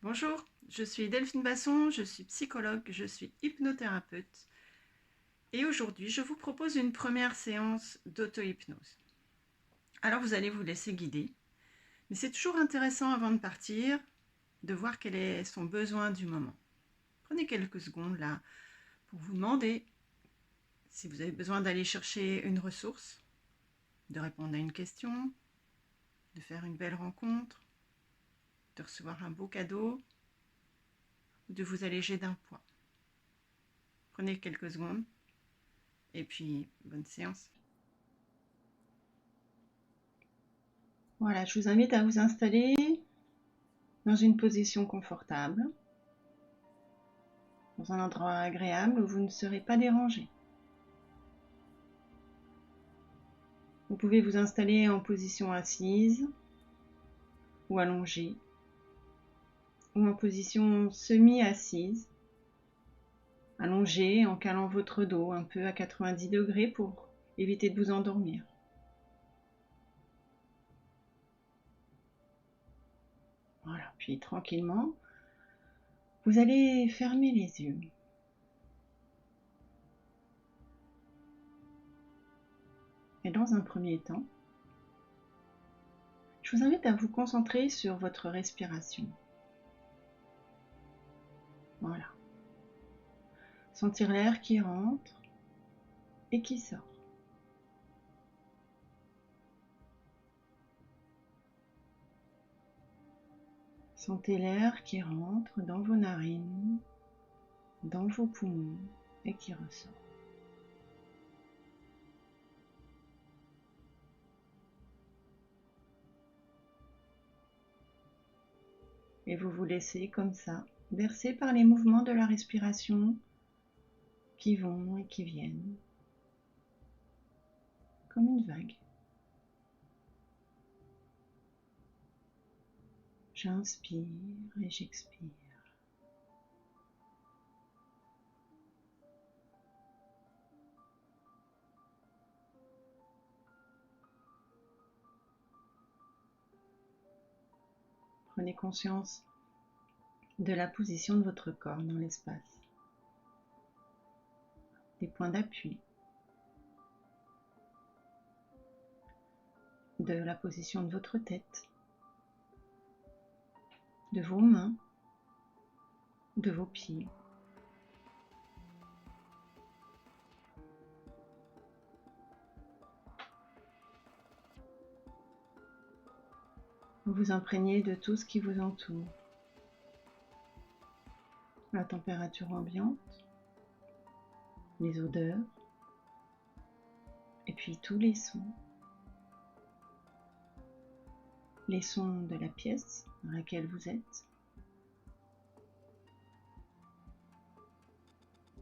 Bonjour, je suis Delphine Basson, je suis psychologue, je suis hypnothérapeute et aujourd'hui je vous propose une première séance d'auto-hypnose. Alors vous allez vous laisser guider, mais c'est toujours intéressant avant de partir de voir quel est son besoin du moment. Prenez quelques secondes là pour vous demander si vous avez besoin d'aller chercher une ressource, de répondre à une question, de faire une belle rencontre, de recevoir un beau cadeau ou de vous alléger d'un poids. Prenez quelques secondes et puis bonne séance. Voilà, je vous invite à vous installer dans une position confortable, dans un endroit agréable où vous ne serez pas dérangé. Vous pouvez vous installer en position assise ou allongée ou en position semi-assise, allongée en calant votre dos un peu à 90 degrés pour éviter de vous endormir. Voilà, puis tranquillement, vous allez fermer les yeux. Et dans un premier temps, je vous invite à vous concentrer sur votre respiration. Voilà. Sentir l'air qui rentre et qui sort. Sentez l'air qui rentre dans vos narines, dans vos poumons et qui ressort. Et vous vous laissez comme ça, bercer par les mouvements de la respiration qui vont et qui viennent, comme une vague. J'inspire et j'expire. Prenez conscience de la position de votre corps dans l'espace, des points d'appui, de la position de votre tête, de vos mains, de vos pieds. Vous vous imprégnez de tout ce qui vous entoure. La température ambiante, les odeurs, et puis tous les sons. Les sons de la pièce dans laquelle vous êtes,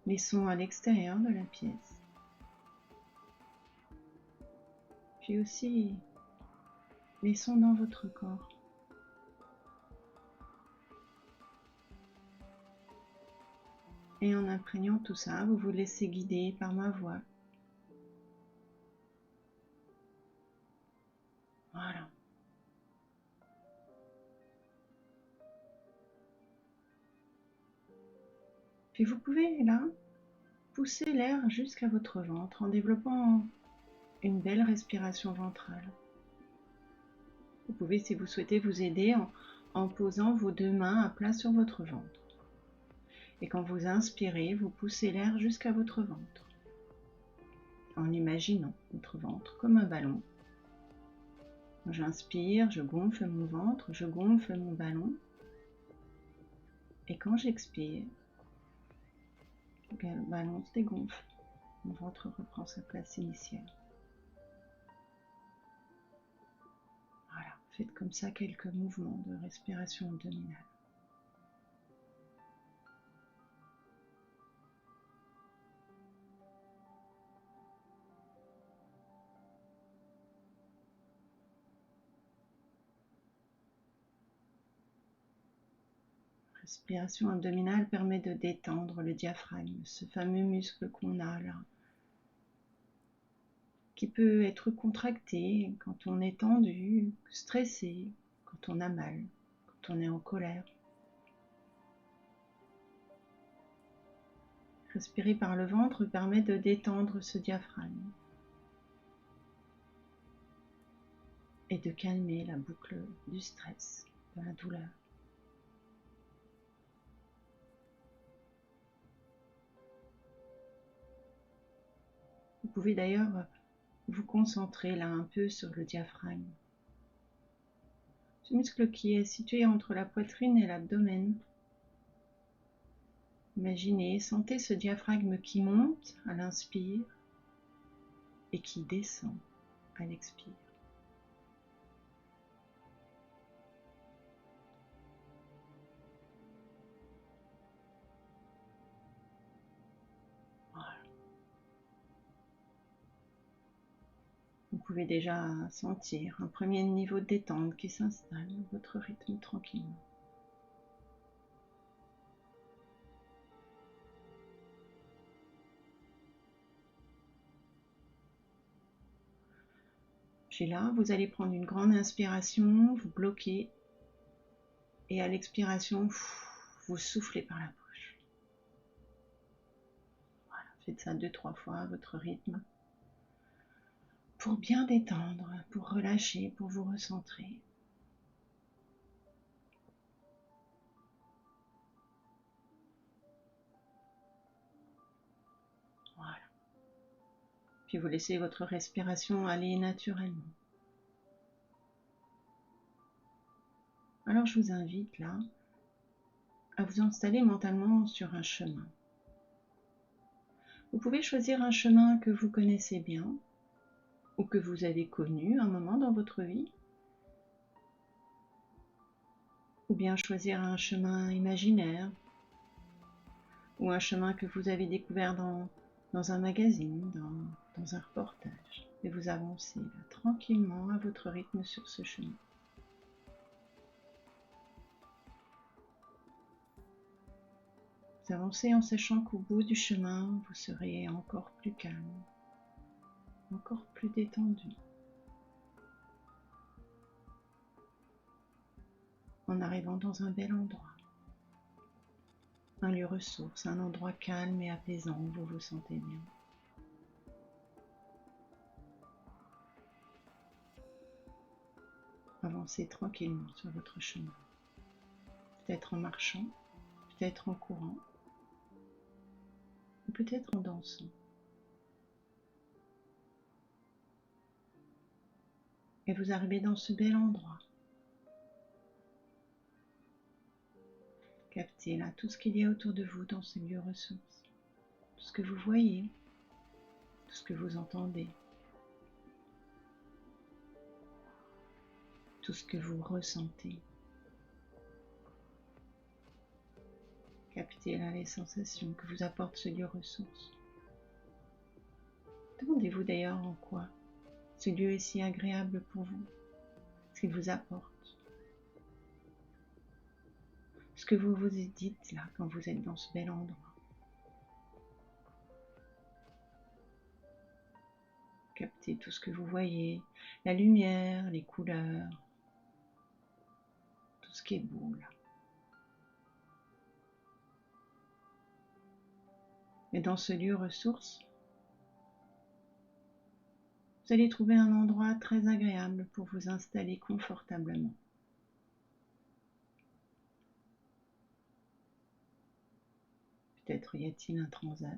les sons à l'extérieur de la pièce, puis aussi les sons dans votre corps. Et en imprégnant tout ça, vous vous laissez guider par ma voix. Voilà. Puis vous pouvez là pousser l'air jusqu'à votre ventre en développant une belle respiration ventrale. Vous pouvez, si vous souhaitez, vous aider en posant vos deux mains à plat sur votre ventre. Et quand vous inspirez, vous poussez l'air jusqu'à votre ventre, en imaginant votre ventre comme un ballon. J'inspire, je gonfle mon ventre, je gonfle mon ballon. Et quand j'expire, le ballon se dégonfle, mon ventre reprend sa place initiale. Voilà, faites comme ça quelques mouvements de respiration abdominale. Respiration abdominale permet de détendre le diaphragme, ce fameux muscle qu'on a là, qui peut être contracté quand on est tendu, stressé, quand on a mal, quand on est en colère. Respirer par le ventre permet de détendre ce diaphragme et de calmer la boucle du stress, de la douleur. Vous pouvez d'ailleurs vous concentrer là un peu sur le diaphragme. Ce muscle qui est situé entre la poitrine et l'abdomen. Imaginez, sentez ce diaphragme qui monte à l'inspire et qui descend à l'expire. Voilà. Vous pouvez déjà sentir un premier niveau de détente qui s'installe à votre rythme tranquillement. Puis là, vous allez prendre une grande inspiration, vous bloquez, et à l'expiration, vous soufflez par la bouche. Voilà, faites ça 2-3 fois à votre rythme, pour bien détendre, pour relâcher, pour vous recentrer. Voilà. Puis vous laissez votre respiration aller naturellement. Alors je vous invite là à vous installer mentalement sur un chemin. Vous pouvez choisir un chemin que vous connaissez bien ou que vous avez connu un moment dans votre vie, ou bien choisir un chemin imaginaire ou un chemin que vous avez découvert dans un magazine, dans un reportage, et vous avancez là, tranquillement à votre rythme sur ce chemin. Vous avancez en sachant qu'au bout du chemin, vous serez encore plus calme, encore plus détendu, en arrivant dans un bel endroit, un lieu ressource, un endroit calme et apaisant où vous vous sentez bien. Avancez tranquillement sur votre chemin, peut-être en marchant, peut-être en courant, ou peut-être en dansant. Et vous arrivez dans ce bel endroit. Captez là tout ce qu'il y a autour de vous dans ce lieu ressource. Tout ce que vous voyez, tout ce que vous entendez, tout ce que vous ressentez. Captez là les sensations que vous apporte ce lieu ressource. Demandez-vous d'ailleurs en quoi ce lieu est si agréable pour vous, ce qu'il vous apporte. Ce que vous vous dites là quand vous êtes dans ce bel endroit. Captez tout ce que vous voyez, la lumière, les couleurs, tout ce qui est beau là. Et dans ce lieu ressource, vous allez trouver un endroit très agréable pour vous installer confortablement. Peut-être y a-t-il un transat,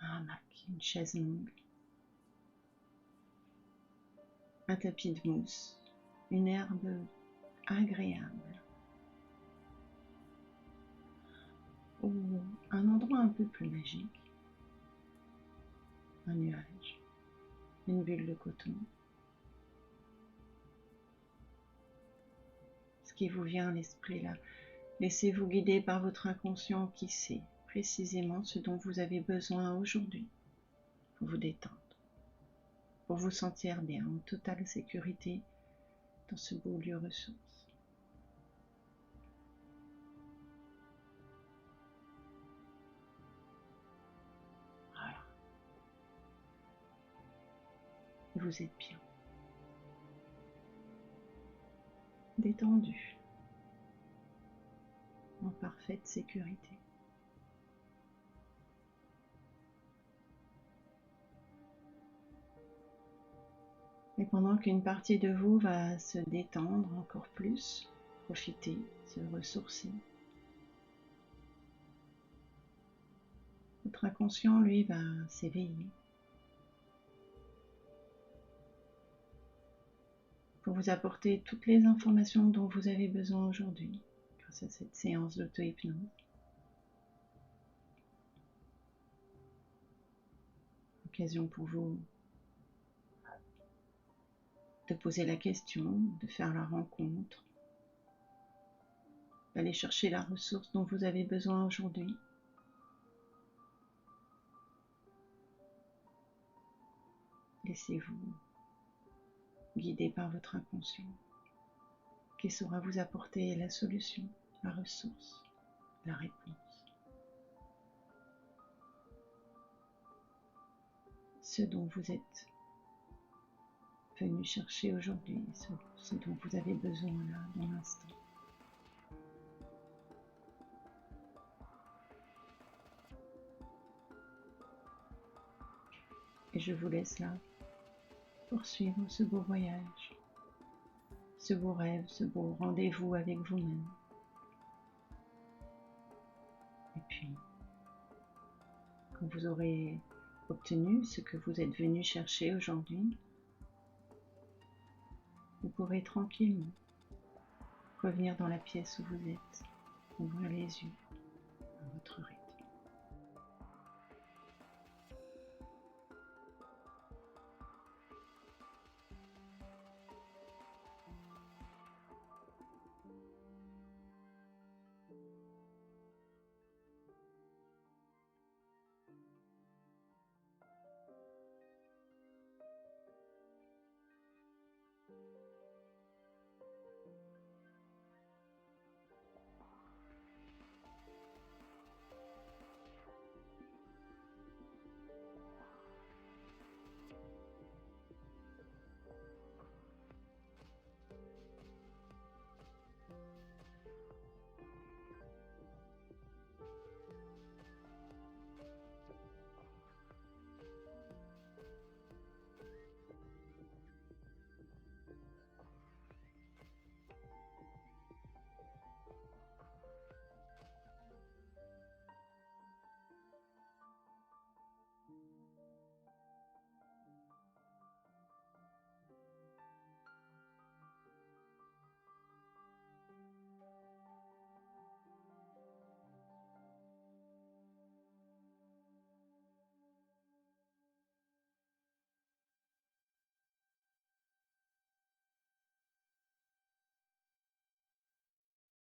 un hamac, une chaise longue, un tapis de mousse, une herbe agréable, ou un endroit un peu plus magique, un nuage, une bulle de coton. Ce qui vous vient à l'esprit là, laissez-vous guider par votre inconscient qui sait précisément ce dont vous avez besoin aujourd'hui pour vous détendre, pour vous sentir bien en totale sécurité dans ce beau lieu ressource. Voilà. Vous êtes bien. Détendu. En parfaite sécurité. Et pendant qu'une partie de vous va se détendre encore plus, profiter, se ressourcer, votre inconscient, lui, va s'éveiller pour vous apporter toutes les informations dont vous avez besoin aujourd'hui grâce à cette séance d'auto-hypnose. Occasion pour vous de poser la question, de faire la rencontre, d'aller chercher la ressource dont vous avez besoin aujourd'hui. Laissez-vous guider par votre inconscient qui saura vous apporter la solution, la ressource, la réponse. Ce dont vous êtes venu chercher aujourd'hui, ce dont vous avez besoin là, dans l'instant. Et je vous laisse là poursuivre ce beau voyage, ce beau rêve, ce beau rendez-vous avec vous-même. Et puis, quand vous aurez obtenu ce que vous êtes venu chercher aujourd'hui, vous pourrez tranquillement revenir dans la pièce où vous êtes, ouvrir les yeux à votre rythme.